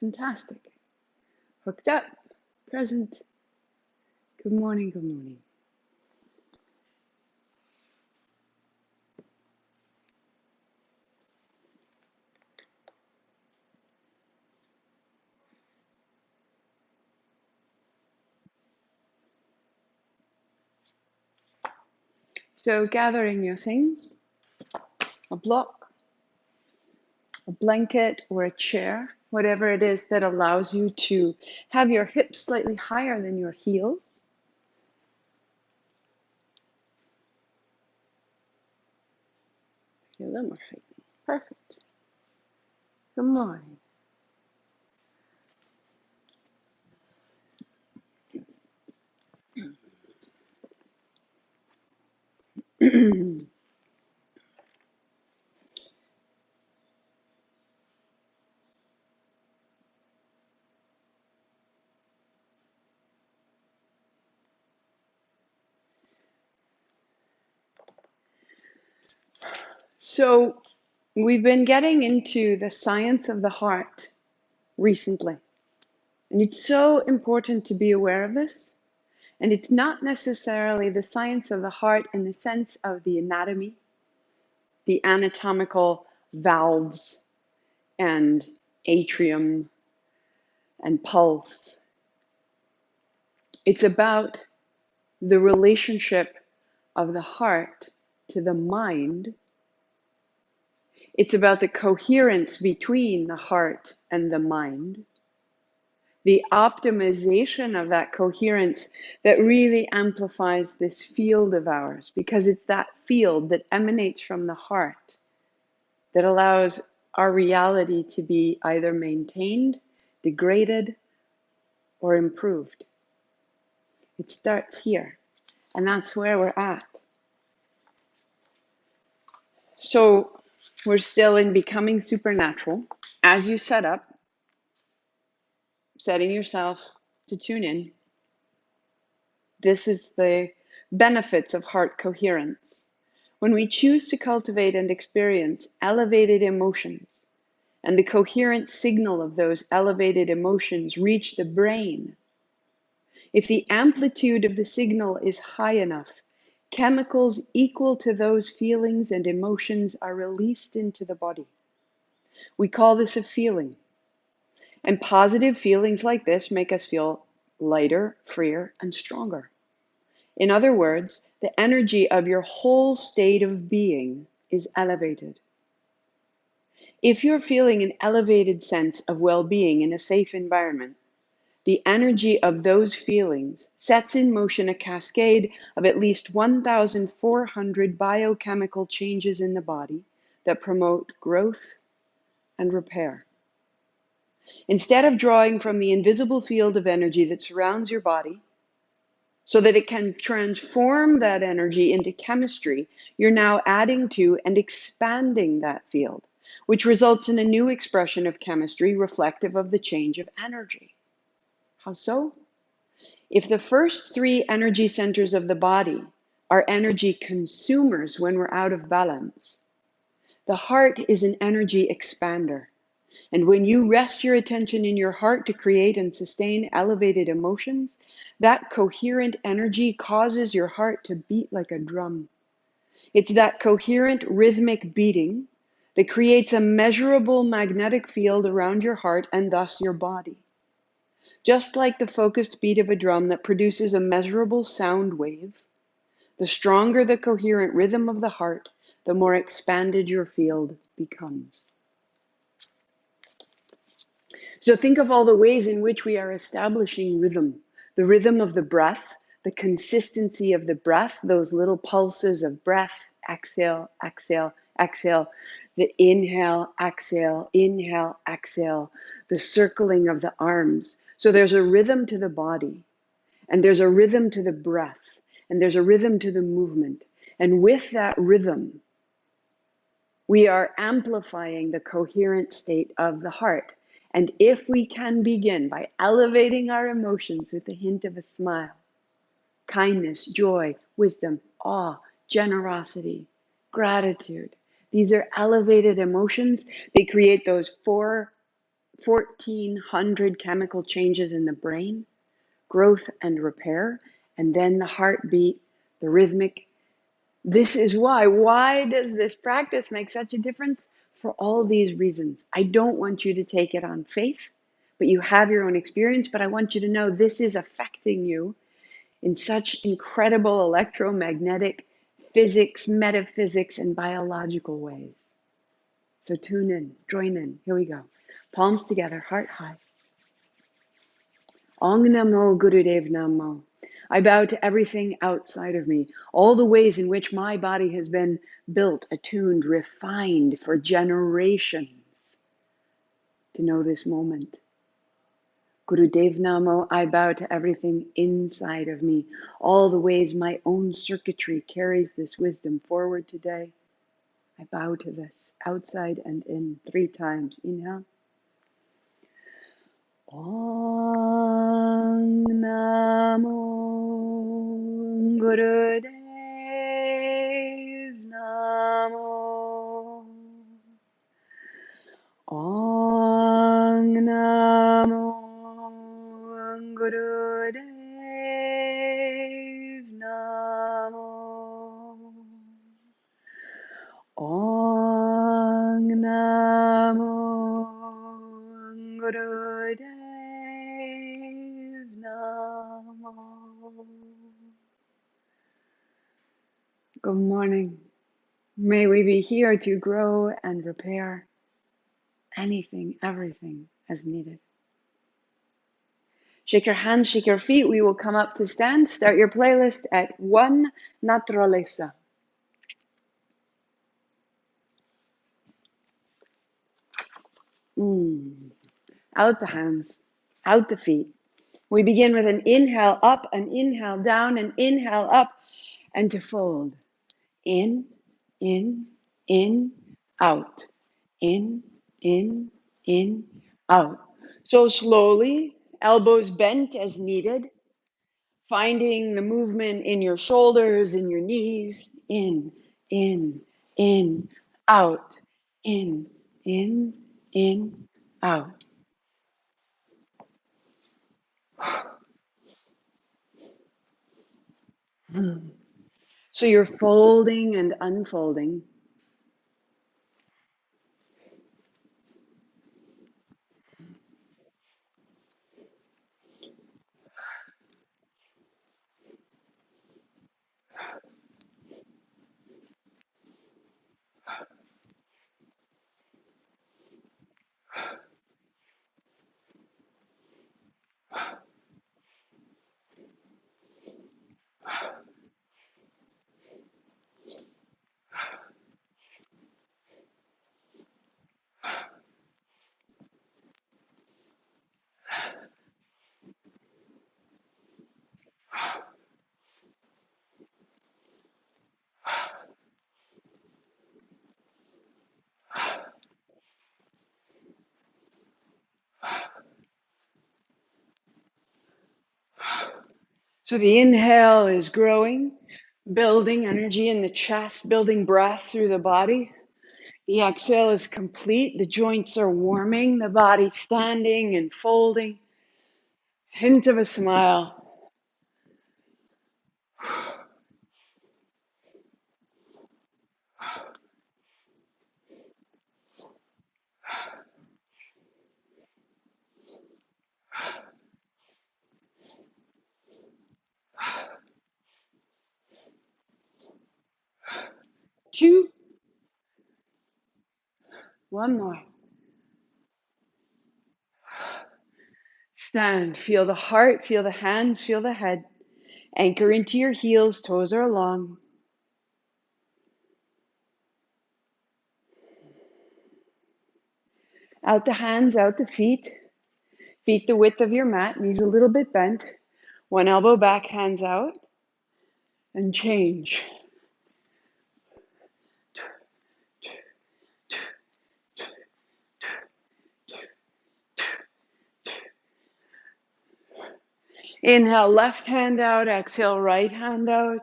Fantastic. Hooked up. Present. Good morning, good morning. So gathering your things, a block, a blanket, or a chair, whatever it is that allows you to have your hips slightly higher than your heels. A little more height. Perfect. Good morning. So we've been getting into the science of the heart recently. And it's so important to be aware of this. And it's not necessarily the science of the heart in the sense of the anatomy, the anatomical valves and atrium and pulse. It's about the relationship of the heart to the mind. It's about the coherence between the heart and the mind. The optimization of that coherence that really amplifies this field of ours, because it's that field that emanates from the heart that allows our reality to be either maintained, degraded, or improved. It starts here, and that's where we're at. So we're still in becoming supernatural. As you set up, setting yourself to tune in, this is the benefits of heart coherence. When we choose to cultivate and experience elevated emotions, and the coherent signal of those elevated emotions reach the brain, if the amplitude of the signal is high enough, chemicals equal to those feelings and emotions are released into the body. We call this a feeling. And positive feelings like this make us feel lighter, freer, and stronger. In other words, the energy of your whole state of being is elevated. If you're feeling an elevated sense of well-being in a safe environment, the energy of those feelings sets in motion a cascade of at least 1,400 biochemical changes in the body that promote growth and repair. Instead of drawing from the invisible field of energy that surrounds your body, so that it can transform that energy into chemistry, you're now adding to and expanding that field, which results in a new expression of chemistry reflective of the change of energy. How so? If the first three energy centers of the body are energy consumers when we're out of balance, the heart is an energy expander. And when you rest your attention in your heart to create and sustain elevated emotions, that coherent energy causes your heart to beat like a drum. It's that coherent rhythmic beating that creates a measurable magnetic field around your heart and thus your body. Just like the focused beat of a drum that produces a measurable sound wave, the stronger the coherent rhythm of the heart, the more expanded your field becomes. So think of all the ways in which we are establishing rhythm. The rhythm of the breath, the consistency of the breath, those little pulses of breath, exhale, exhale, exhale, the inhale, exhale, the circling of the arms. So there's a rhythm to the body, and there's a rhythm to the breath, and there's a rhythm to the movement. And with that rhythm, we are amplifying the coherent state of the heart. And if we can begin by elevating our emotions with a hint of a smile, kindness, joy, wisdom, awe, generosity, gratitude. These are elevated emotions. They create those 1,400 chemical changes in the brain, growth and repair, and then the heartbeat, the rhythmic. This is why. Why does this practice make such a difference? For all these reasons. I don't want you to take it on faith, but you have your own experience. But I want you to know this is affecting you in such incredible electromagnetic, physics, metaphysics, and biological ways. So tune in, join in. Here we go. Palms together, heart high. Ong Namo Gurudev Namo. I bow to everything outside of me, all the ways in which my body has been built, attuned, refined for generations to know this moment. Gurudev Namo, I bow to everything inside of me, all the ways my own circuitry carries this wisdom forward today. I bow to this, outside and in, 3 times. Inhale. Om Namo Gurudev Namo. Om Namo Gurudev Namo. Om Namo Gurudev Namo. Good morning. May we be here to grow and repair anything, everything as needed. Shake your hands, shake your feet. We will come up to stand. Start your playlist at One Naturaleza. Out the hands, out the feet. We begin with an inhale up, an inhale down, an inhale up, and to fold. In, out. In, out. So slowly, elbows bent as needed, finding the movement in your shoulders, in your knees. In, out. In, out. So you're folding and unfolding. So the inhale is growing, building energy in the chest, building breath through the body. The exhale is complete. The joints are warming, the body standing and folding. Hint of a smile. Two. One more. Stand. Feel the heart, feel the hands, feel the head. Anchor into your heels, toes are long. Out the hands, out the feet. Feet the width of your mat, knees a little bit bent. One elbow back, hands out. And change. Inhale, left hand out. Exhale, right hand out.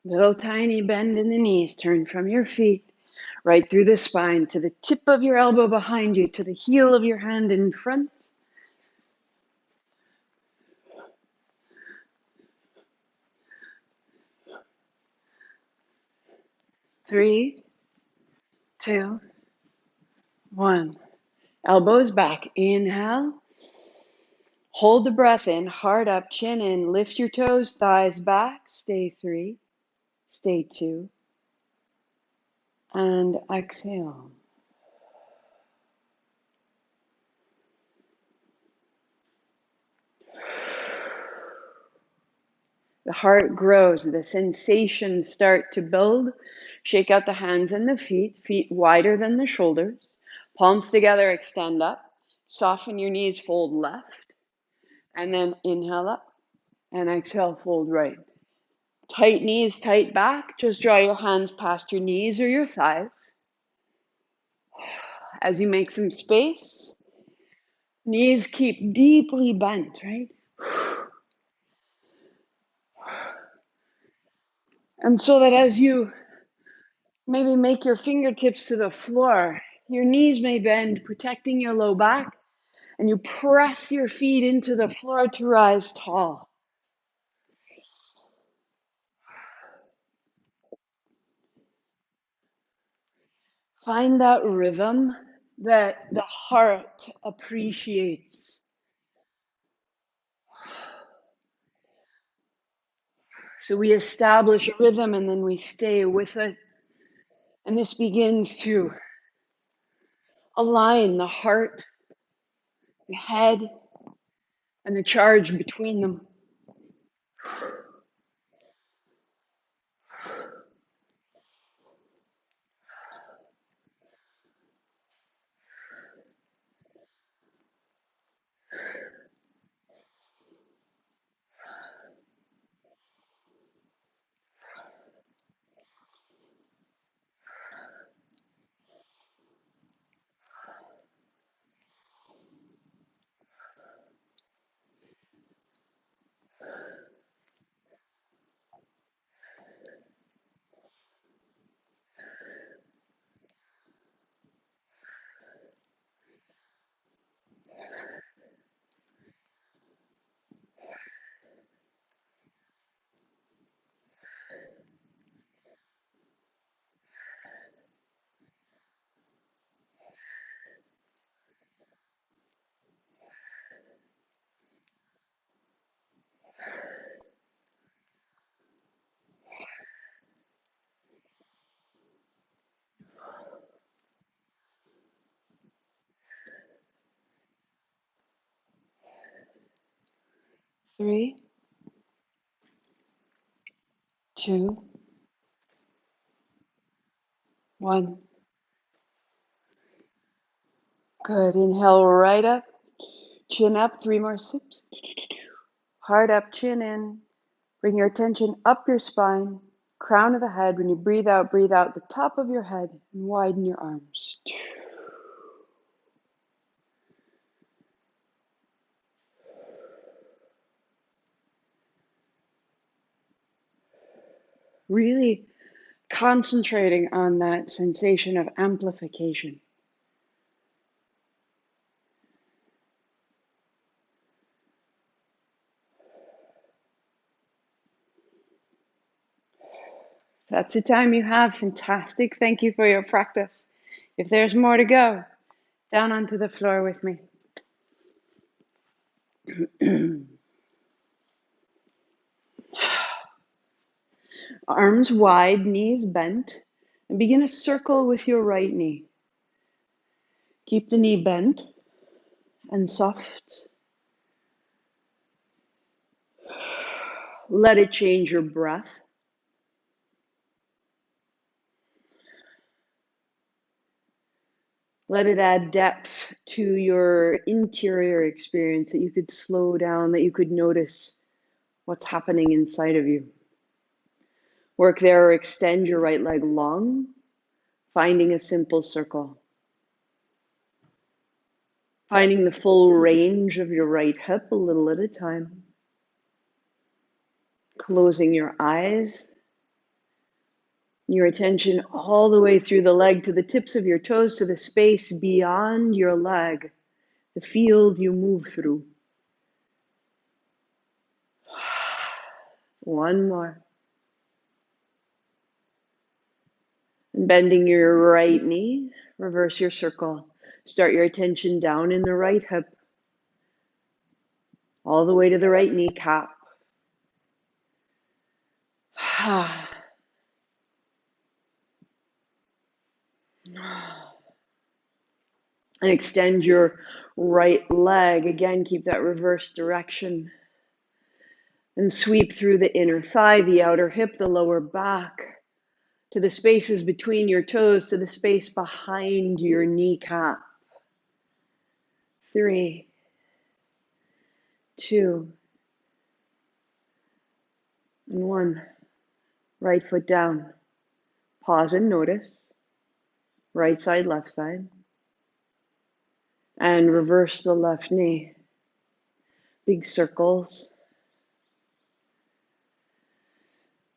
Little tiny bend in the knees. Turn from your feet right through the spine to the tip of your elbow behind you, to the heel of your hand in front. 3, 2, 1. Elbows back. Inhale. Hold the breath in. Heart up, chin in. Lift your toes, thighs back. Stay 3. Stay 2. And exhale. The heart grows. The sensations start to build. Shake out the hands and the feet. Feet wider than the shoulders. Palms together, extend up. Soften your knees, fold left. And then inhale up. And exhale, fold right. Tight knees, tight back. Just draw your hands past your knees or your thighs. As you make some space, knees keep deeply bent, right? And so that as you maybe make your fingertips to the floor, your knees may bend, protecting your low back, and you press your feet into the floor to rise tall. Find that rhythm that the heart appreciates. So we establish a rhythm and then we stay with it. And this begins to align the heart, the head, and the charge between them. Three, two, one. Good. Inhale right up, chin up. 3 more sips. Heart up, chin in. Bring your attention up your spine, crown of the head. When you breathe out the top of your head and widen your arms. Really concentrating on that sensation of amplification. If that's the time you have, fantastic. Thank you for your practice. If there's more to go, down onto the floor with me. Arms wide, knees bent, and begin a circle with your right knee. Keep the knee bent and soft. Let it change your breath. Let it add depth to your interior experience, that you could slow down, that you could notice what's happening inside of you. Work there or extend your right leg long, finding a simple circle. Finding the full range of your right hip a little at a time. Closing your eyes. Your attention all the way through the leg to the tips of your toes, to the space beyond your leg, the field you move through. One more. And bending your right knee, reverse your circle. Start your attention down in the right hip, all the way to the right kneecap. And extend your right leg. Again, keep that reverse direction. And sweep through the inner thigh, the outer hip, the lower back, to the spaces between your toes, to the space behind your kneecap. 3, 2, and 1. Right foot down. Pause and notice. Right side, left side. And reverse the left knee. Big circles.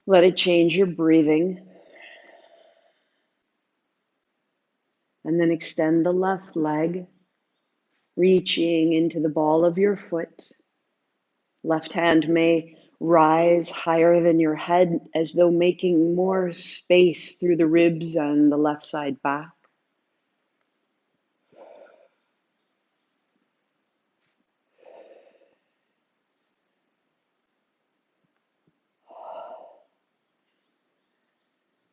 Let it change your breathing. And then extend the left leg, reaching into the ball of your foot. Left hand may rise higher than your head, as though making more space through the ribs and the left side back.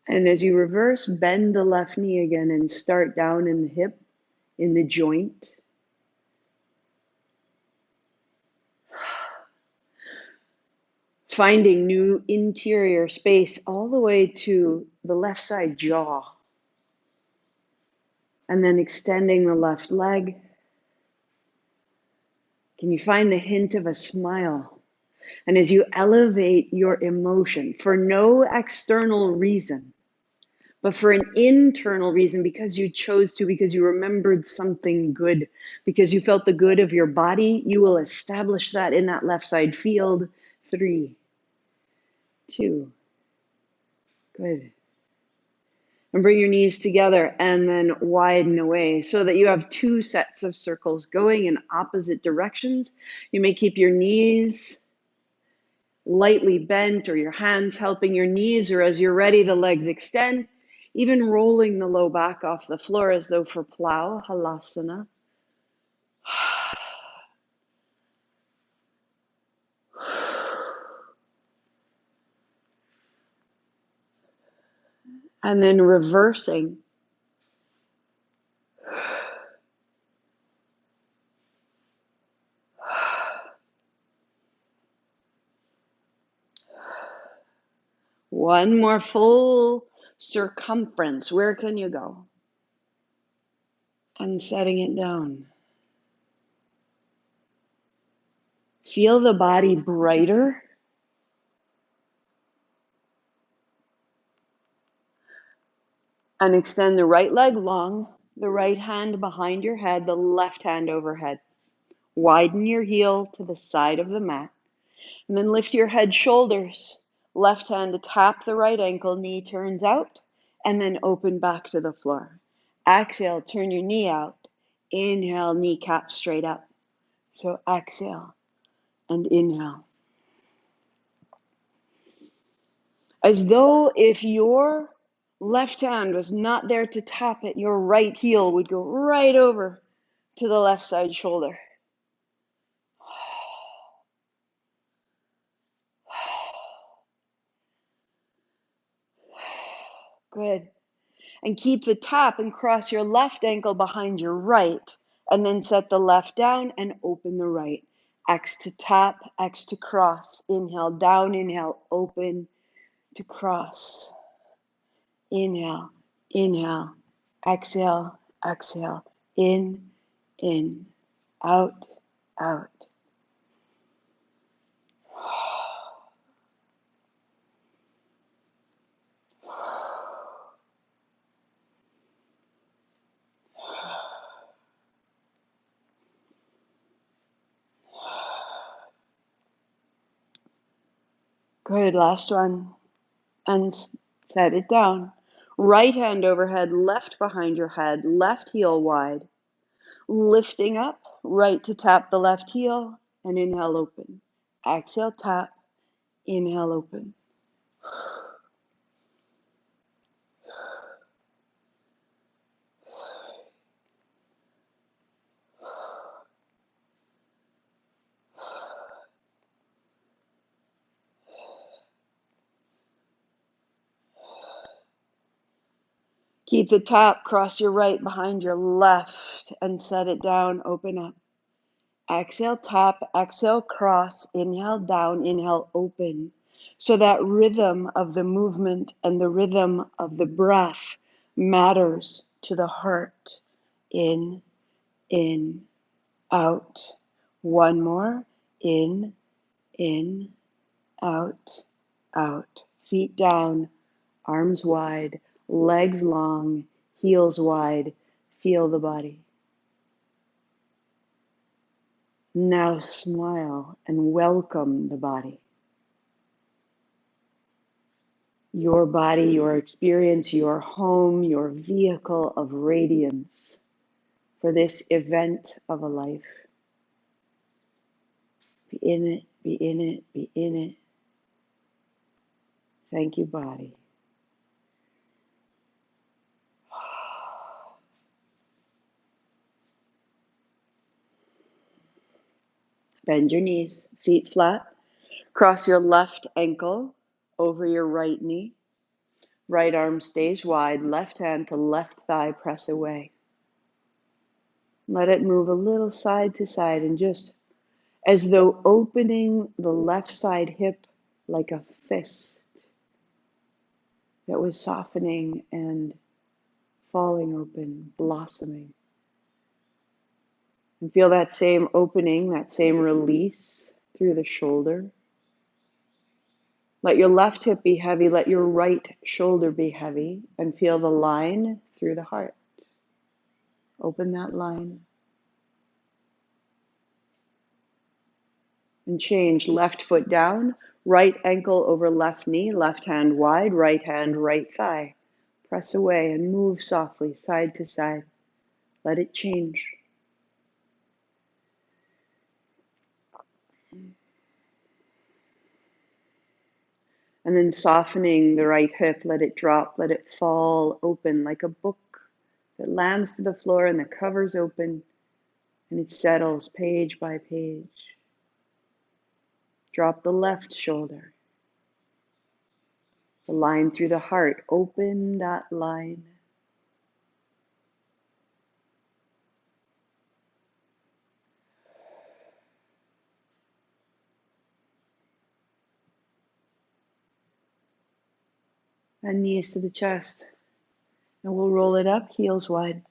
And as you reverse, bend the left knee again and start down in the hip, in the joint. Finding new interior space all the way to the left side jaw. And then extending the left leg. Can you find the hint of a smile? And as you elevate your emotion for no external reason, but for an internal reason, because you chose to, because you remembered something good, because you felt the good of your body, you will establish that in that left side field. 3, 2, good. And bring your knees together and then widen away so that you have 2 sets of circles going in opposite directions. You may keep your knees lightly bent, or your hands helping your knees, or as you're ready, the legs extend, even rolling the low back off the floor as though for plow, halasana. And then reversing. One more full circumference. Where can you go? And setting it down. Feel the body brighter. And extend the right leg long, the right hand behind your head, the left hand overhead. Widen your heel to the side of the mat. And then lift your head, shoulders. Left hand to tap the right ankle, knee turns out, and then open back to the floor. Exhale, turn your knee out. Inhale, kneecap straight up. So exhale and inhale. As though if your left hand was not there to tap it, your right heel would go right over to the left side shoulder. Good. And keep the tap and cross your left ankle behind your right. And then set the left down and open the right. X to tap, X to cross. Inhale, down, inhale, open to cross. Inhale, inhale, exhale, exhale, in, out, out. Good, last one. And set it down. Right hand overhead, left behind your head, left heel wide. Lifting up, right to tap the left heel, and inhale, open. Exhale, tap, inhale, open. Keep the tap, cross your right behind your left, and set it down, open up. Exhale, tap, exhale, cross, inhale, down, inhale, open. So that rhythm of the movement and the rhythm of the breath matters to the heart. In, out. One more. In, out, out. Feet down, arms wide, legs long, heels wide. Feel the body. Now smile and welcome the body. Your body, your experience, your home, your vehicle of radiance for this event of a life. Be in it, be in it, be in it. Thank you, body. Bend your knees, feet flat. Cross your left ankle over your right knee. Right arm stays wide, left hand to left thigh, press away. Let it move a little side to side and just as though opening the left side hip like a fist that was softening and falling open, blossoming. And feel that same opening, that same release through the shoulder. Let your left hip be heavy, let your right shoulder be heavy, and feel the line through the heart. Open that line. And change left foot down, right ankle over left knee, left hand wide, right hand, right thigh. Press away and move softly side to side. Let it change. And then softening the right hip, let it drop, let it fall open like a book that lands to the floor and the cover's open and it settles page by page. Drop the left shoulder. The line through the heart, open that line. And knees to the chest. And we'll roll it up, heels wide.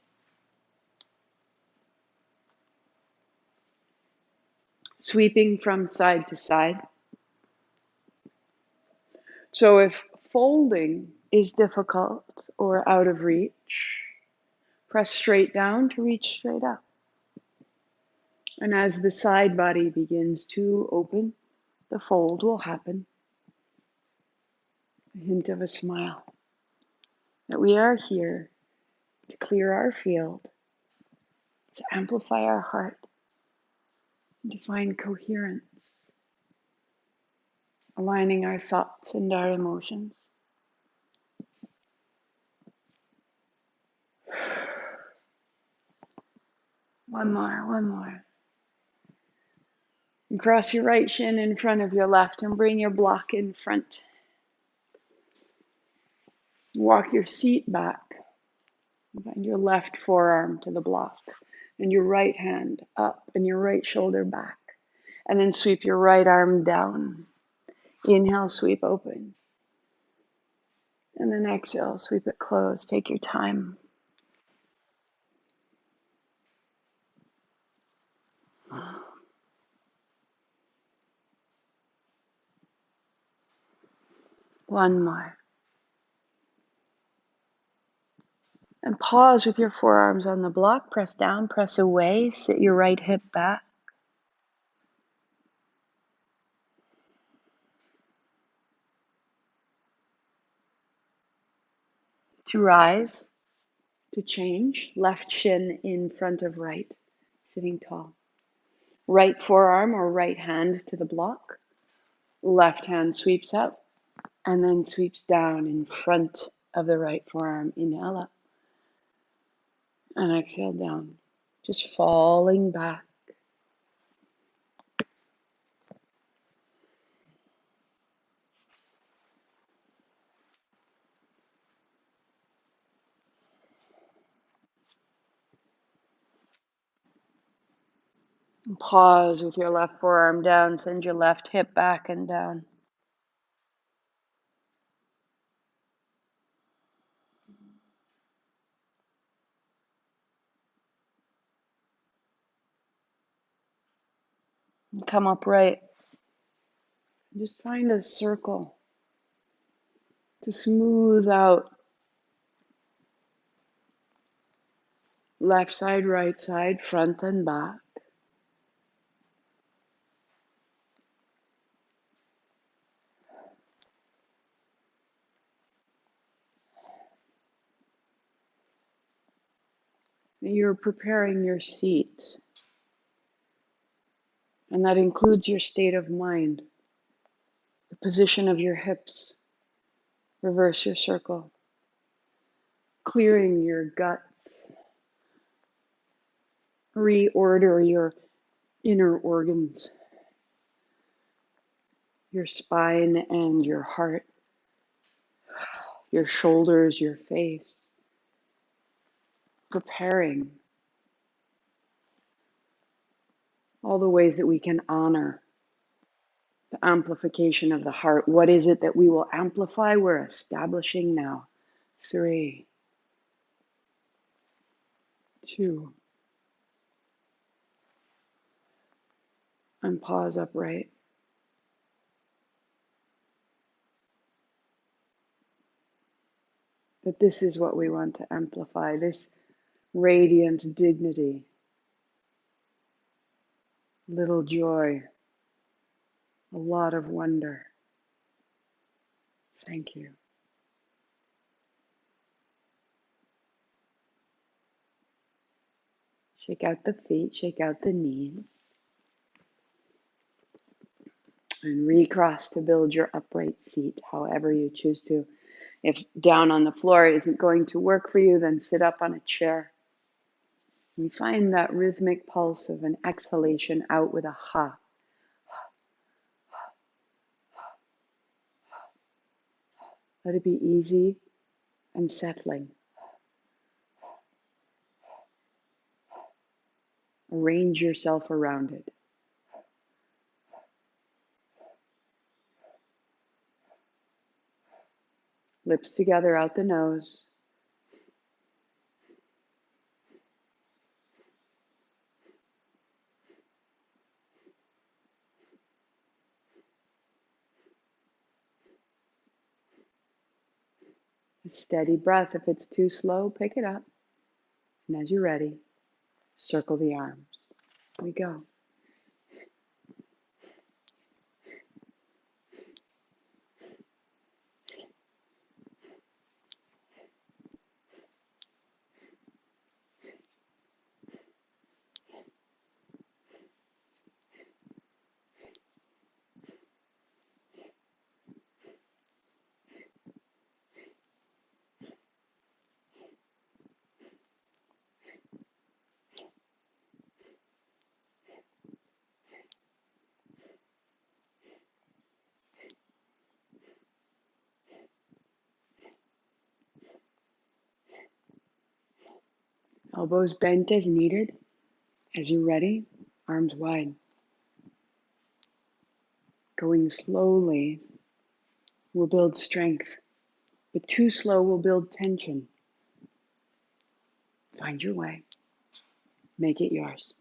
Sweeping from side to side. So if folding is difficult or out of reach, press straight down to reach straight up. And as the side body begins to open, the fold will happen. a hint of a smile, that we are here to clear our field, to amplify our heart, and to find coherence, aligning our thoughts and our emotions. One more. And cross your right shin in front of your left and bring your block in front. Walk your seat back. Find your left forearm to the block and your right hand up and your right shoulder back. And then sweep your right arm down. Inhale, sweep open. And then exhale, sweep it closed. Take your time. One more. And pause with your forearms on the block. Press down, press away. Sit your right hip back. To rise, to change. Left shin in front of right, sitting tall. Right forearm or right hand to the block. Left hand sweeps up and then sweeps down in front of the right forearm. Inhale up and exhale down. Just falling back. And pause with your left forearm down. Send your left hip back and down. And come upright. Just find a circle to smooth out left side, right side, front and back. You're preparing your seat, and that includes your state of mind, the position of your hips. Reverse your circle, clearing your guts, reorder your inner organs, your spine and your heart, your shoulders, your face, preparing all the ways that we can honor the amplification of the heart. What is it that we will amplify? We're establishing now. 3, 2, and pause upright. That this is what we want to amplify, this radiant dignity, little joy, a lot of wonder. Thank you. Shake out the feet, shake out the knees. And recross to build your upright seat, however you choose to. If down on the floor isn't going to work for you, then sit up on a chair. We find that rhythmic pulse of an exhalation out with a ha. Let it be easy and settling. Arrange yourself around it. Lips together out the nose. A steady breath. If it's too slow, pick it up. And as you're ready, circle the arms. Here we go. Elbows bent as needed. As you're ready, arms wide. Going slowly will build strength, but too slow will build tension. Find your way. Make it yours.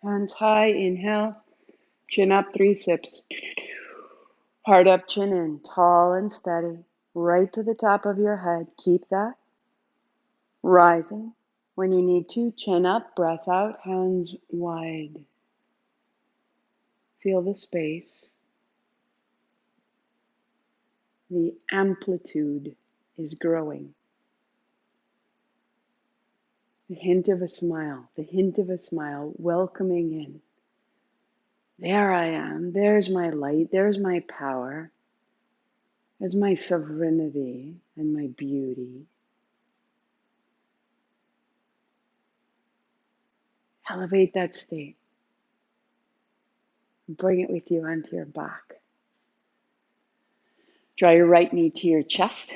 Hands high, inhale. Chin up, 3 sips. Heart up, chin in. Tall and steady. Right to the top of your head. Keep that. Rising. When you need to, chin up, breath out, hands wide. Feel the space. The amplitude is growing. The hint of a smile, welcoming in. There I am, there's my light, there's my power, there's my sovereignty and my beauty. Elevate that state. Bring it with you onto your back. Draw your right knee to your chest.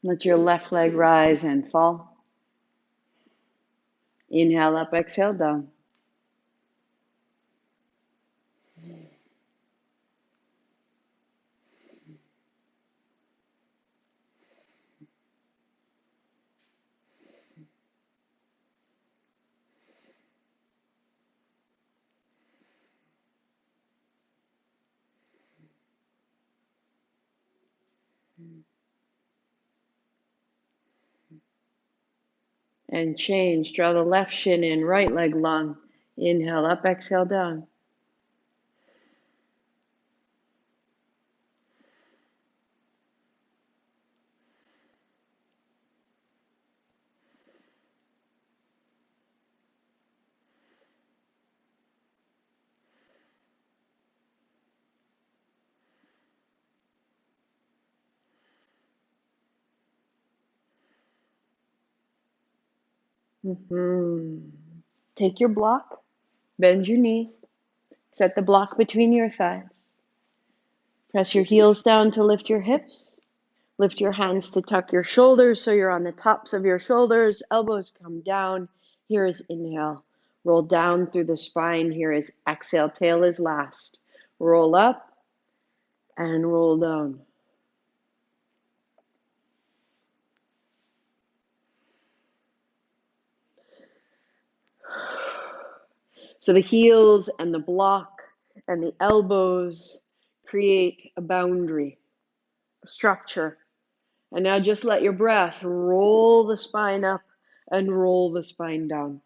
Let your left leg rise and fall. Inhale up, exhale down. And change. Draw the left shin in, right leg long. Inhale up, exhale down. Take your block, bend your knees, set the block between your thighs. Press your heels down to lift your hips. Lift your hands to tuck your shoulders so you're on the tops of your shoulders. Elbows come down. Here is inhale. Roll down through the spine. Here is exhale. Tail is last. Roll up and roll down. So the heels and the block and the elbows create a boundary, a structure. And now just let your breath roll the spine up and roll the spine down.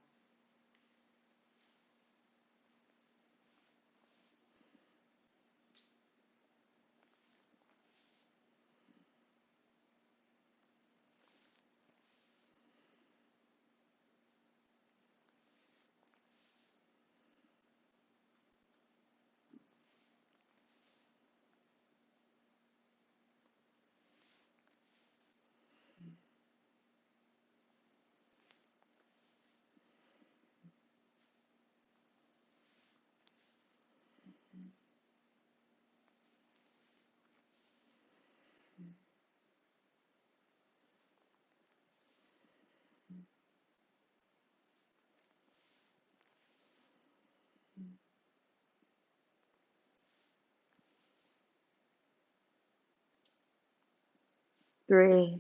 3,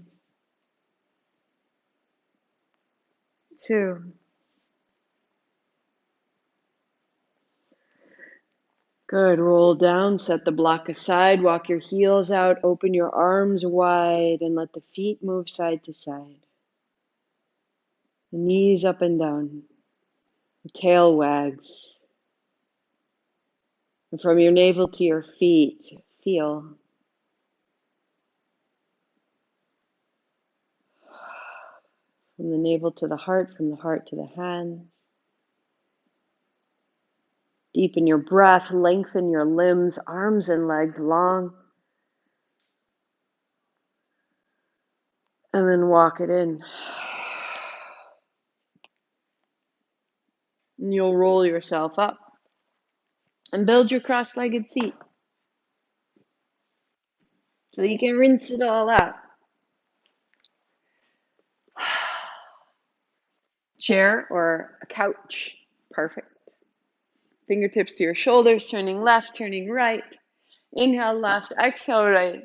2. Good. Roll down, set the block aside, walk your heels out, open your arms wide, and let the feet move side to side. The knees up and down. The tail wags. And from your navel to your feet, feel. From the navel to the heart, from the heart to the hands. Deepen your breath, lengthen your limbs, arms and legs long. And then walk it in. And you'll roll yourself up. And build your cross-legged seat. So you can rinse it all out. Chair or a couch. Perfect. Fingertips to your shoulders, turning left, turning right. Inhale left, exhale right.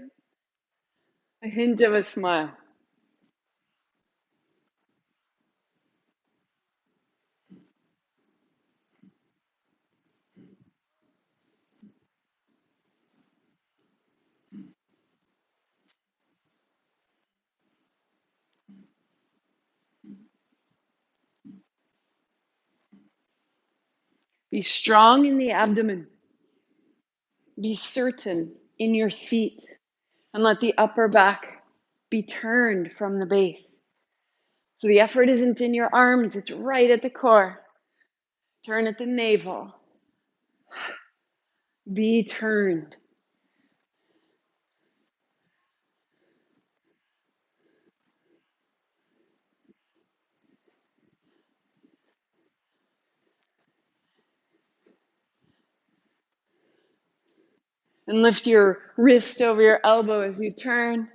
A hint of a smile. Be strong in the abdomen. Be certain in your seat. And let the upper back be turned from the base. So the effort isn't in your arms, it's right at the core. Turn at the navel. Be turned. And lift your wrist over your elbow as you turn.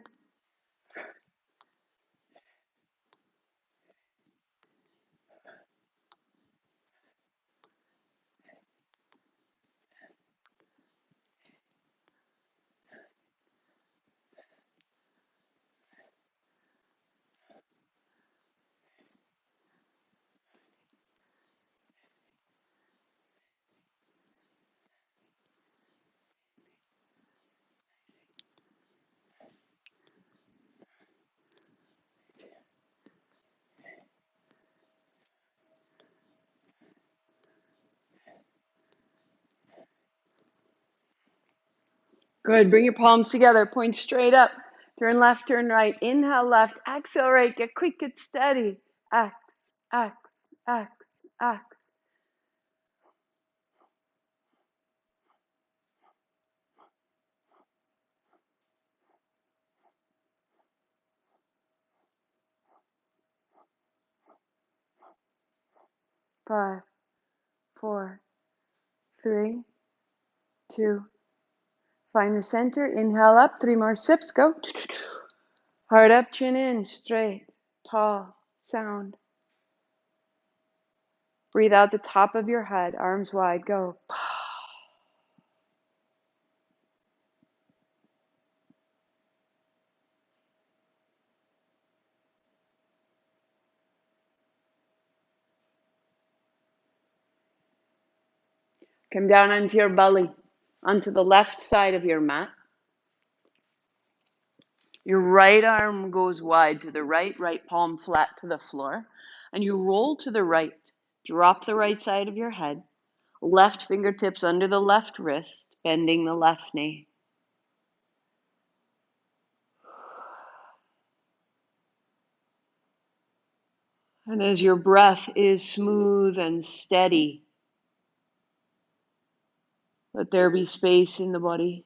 Good. Bring your palms together. Point straight up. Turn left, turn right. Inhale left. Exhale right. Get quick, get steady. X, X, X, X. Five, four, three, two. Find the center. Inhale up. 3 more sips. Go. Heart up, chin in. Straight, tall, sound. Breathe out the top of your head. Arms wide. Go. Come down onto your belly, onto the left side of your mat. Your right arm goes wide to the right, right palm flat to the floor, and you roll to the right. Drop the right side of your head, left fingertips under the left wrist, bending the left knee. And as your breath is smooth and steady, let there be space in the body.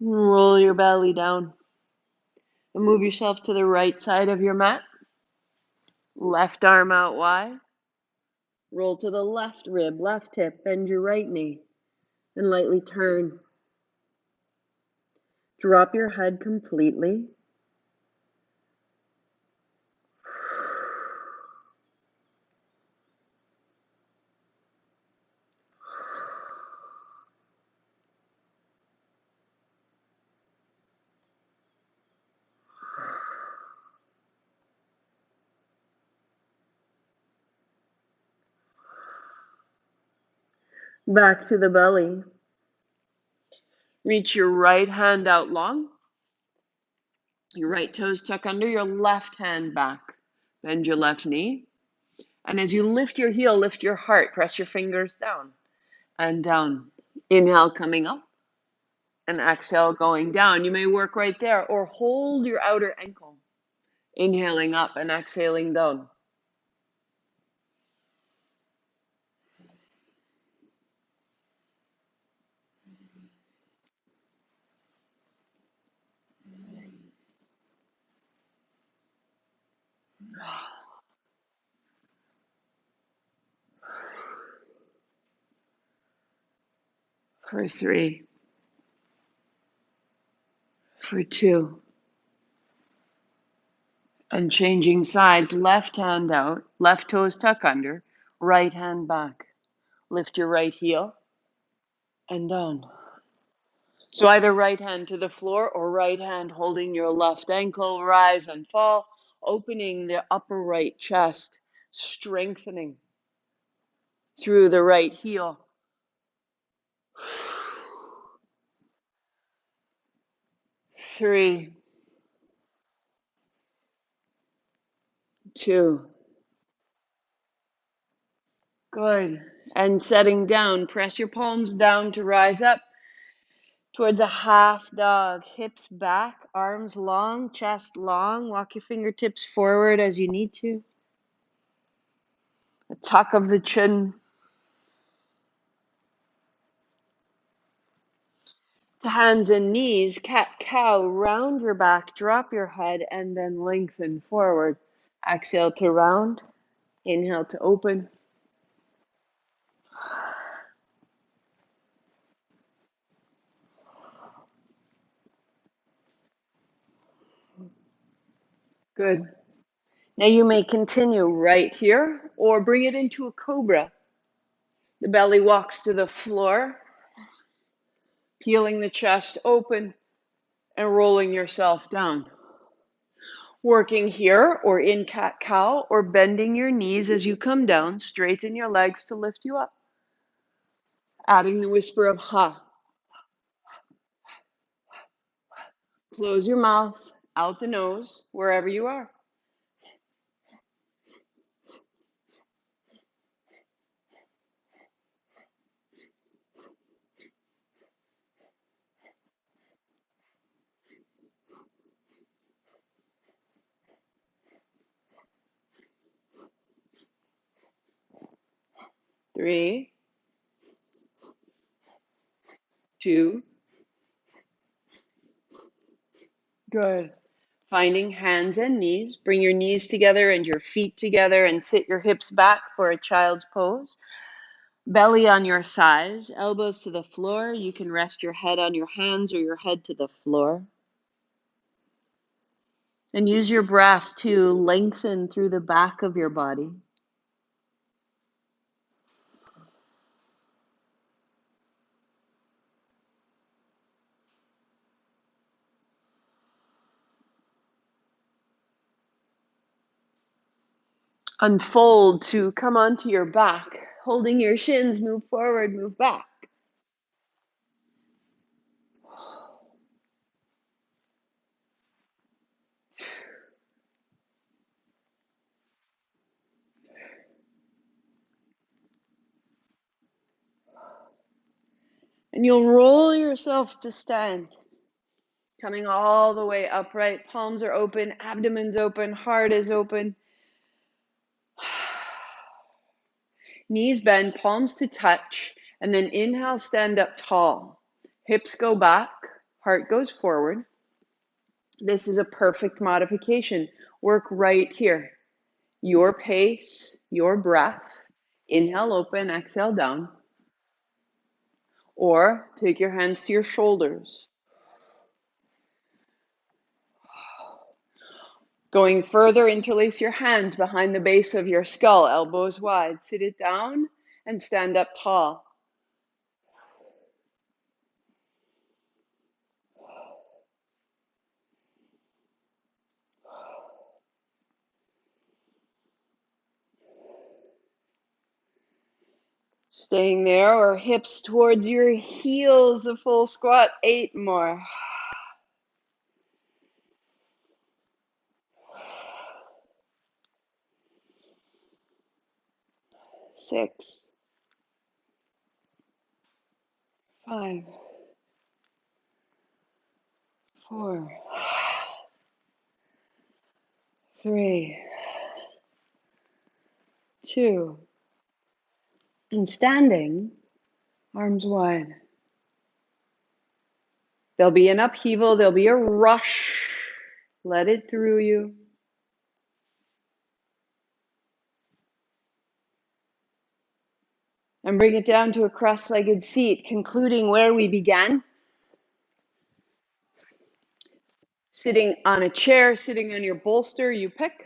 Roll your belly down and move yourself to the right side of your mat. Left arm out wide. Roll to the left rib, left hip, bend your right knee, and lightly turn. Drop your head completely. Back to the belly. Reach your right hand out long. Your right toes tuck under, your left hand back. Bend your left knee. And as you lift your heel, lift your heart. Press your fingers down and down. Inhale, coming up. And exhale, going down. You may work right there or hold your outer ankle. Inhaling up and exhaling down. For 3. For 2. And changing sides, left hand out, left toes tuck under, right hand back. Lift your right heel and down. So either right hand to the floor or right hand holding your left ankle, rise and fall, opening the upper right chest, strengthening through the right heel. 3, 2. Good. And setting down, press your palms down to rise up towards a half dog. Hips back, arms long, chest long. Walk your fingertips forward as you need to. A tuck of the chin. To hands and knees, cat-cow, round your back, drop your head, and then lengthen forward. Exhale to round. Inhale to open. Good. Now you may continue right here or bring it into a cobra. The belly walks to the floor, peeling the chest open and rolling yourself down. Working here or in cat-cow or bending your knees as you come down, straighten your legs to lift you up. Adding the whisper of ha. Close your mouth, out the nose, wherever you are. Three, two, good. Finding hands and knees. Bring your knees together and your feet together and sit your hips back for a child's pose. Belly on your thighs, elbows to the floor. You can rest your head on your hands or your head to the floor. And use your breath to lengthen through the back of your body. Unfold to come onto your back. Holding your shins, move forward, move back. And you'll roll yourself to stand. Coming all the way upright. Palms are open, abdomen's open, heart is open. Knees bend, palms to touch. And then inhale, stand up tall. Hips go back, Heart goes forward. This is a perfect modification. Work right here. Your pace, your breath. Inhale, open, exhale, down. Or take your hands to your shoulders. Going further, interlace your hands behind the base of your skull, elbows wide. Sit it down and stand up tall. Staying there, or hips towards your heels, a full squat. 8 more. 6, 5, 4, 3, 2, and standing, arms wide. There'll be an upheaval, there'll be a rush. Let it through you. And bring it down to a cross-legged seat, concluding where we began. Sitting on a chair, sitting on your bolster, you pick.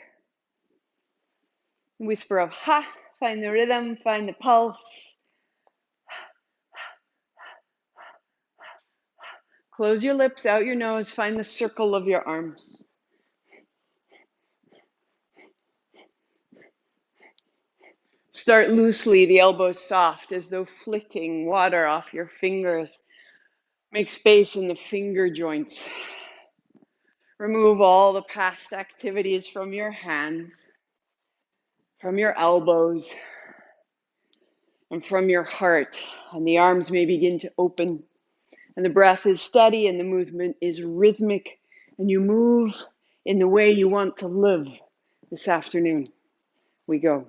Whisper of ha, find the rhythm, find the pulse. Close your lips, out your nose, find the circle of your arms. Start loosely, the elbows soft, as though flicking water off your fingers. Make space in the finger joints. Remove all the past activities from your hands, from your elbows, and from your heart. And the arms may begin to open. And the breath is steady and the movement is rhythmic. And you move in the way you want to live this afternoon. We go.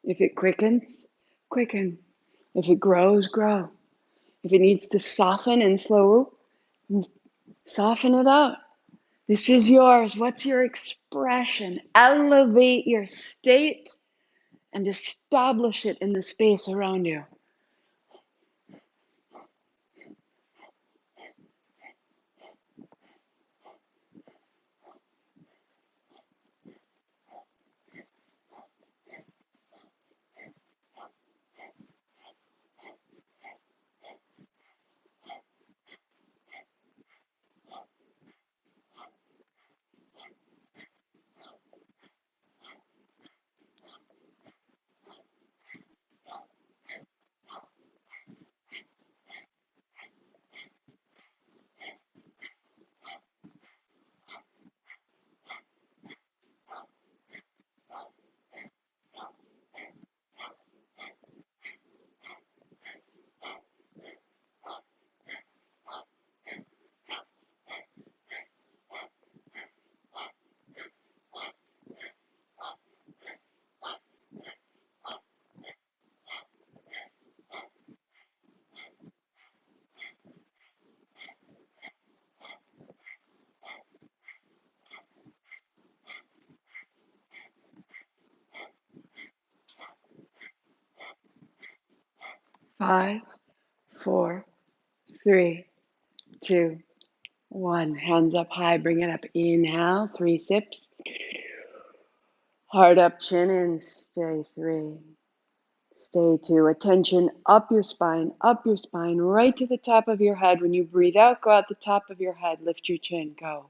If it quickens, quicken. If it grows, grow. If it needs to soften and slow, soften it out. This is yours. What's your expression? Elevate your state and establish it in the space around you. Five, 4, 3, 2, 1. Hands up high, bring it up. Inhale, 3 sips. Heart up, chin in, stay 3. Stay 2. Attention up your spine, right to the top of your head. When you breathe out, go out the top of your head. Lift your chin, go.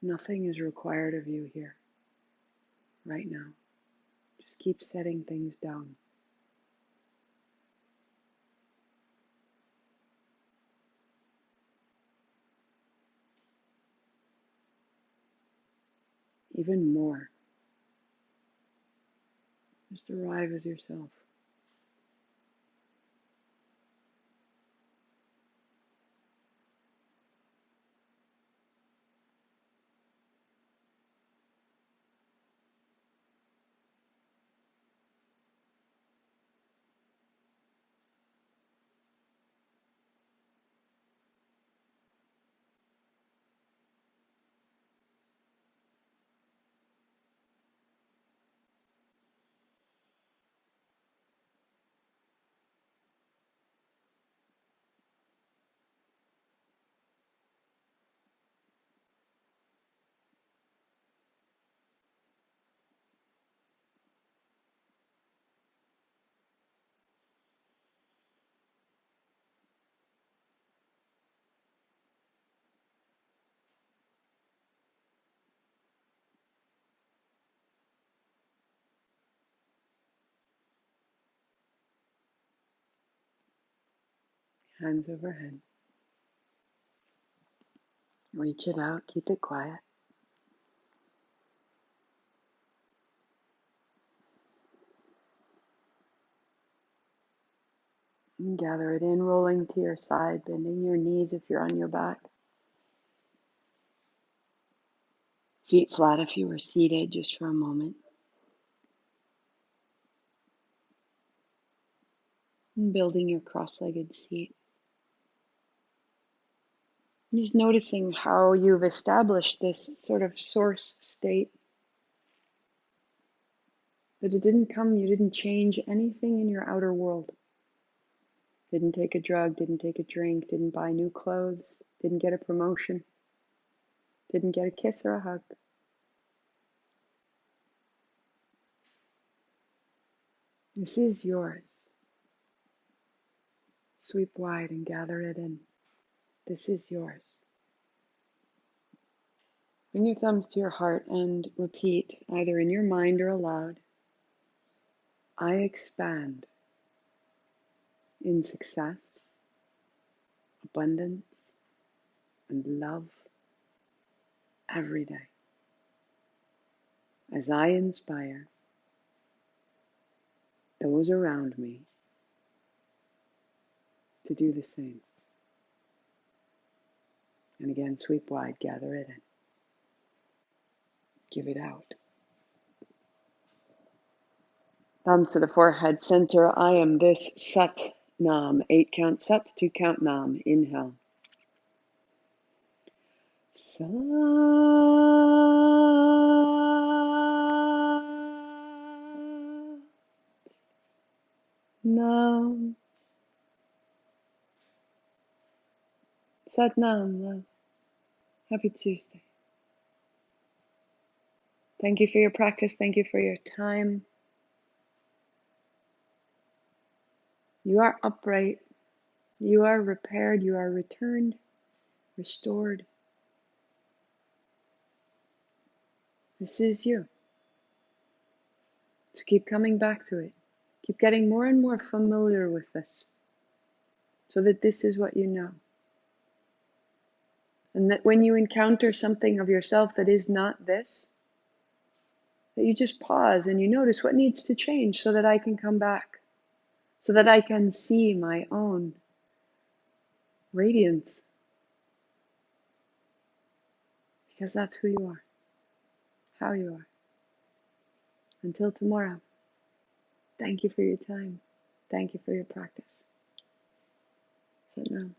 Nothing is required of you here, right now. Just keep setting things down. Even more. Just arrive as yourself. Hands overhead. Reach it out, keep it quiet. And gather it in, rolling to your side, bending your knees if you're on your back. Feet flat if you were seated, just for a moment. And building your cross-legged seat. Just noticing how you've established this sort of source state. That it didn't come, you didn't change anything in your outer world. Didn't take a drug, didn't take a drink, didn't buy new clothes, didn't get a promotion, didn't get a kiss or a hug. This is yours. Sweep wide and gather it in. This is yours. Bring your thumbs to your heart and repeat, either in your mind or aloud, I expand in success, abundance, and love every day. As I inspire those around me to do the same. And again, sweep wide, gather it in. Give it out. Thumbs to the forehead center. I am this Sat Nam. 8 count Sat, 2 count Nam. Inhale. Sat Nam. Sat Nam, love. Happy Tuesday. Thank you for your practice. Thank you for your time. You are upright. You are repaired. You are returned, restored. This is you. So keep coming back to it. Keep getting more and more familiar with this so that this is what you know. And that when you encounter something of yourself that is not this, that you just pause and you notice what needs to change so that I can come back, so that I can see my own radiance. Because that's who you are, how you are. Until tomorrow, thank you for your time. Thank you for your practice. Sit now.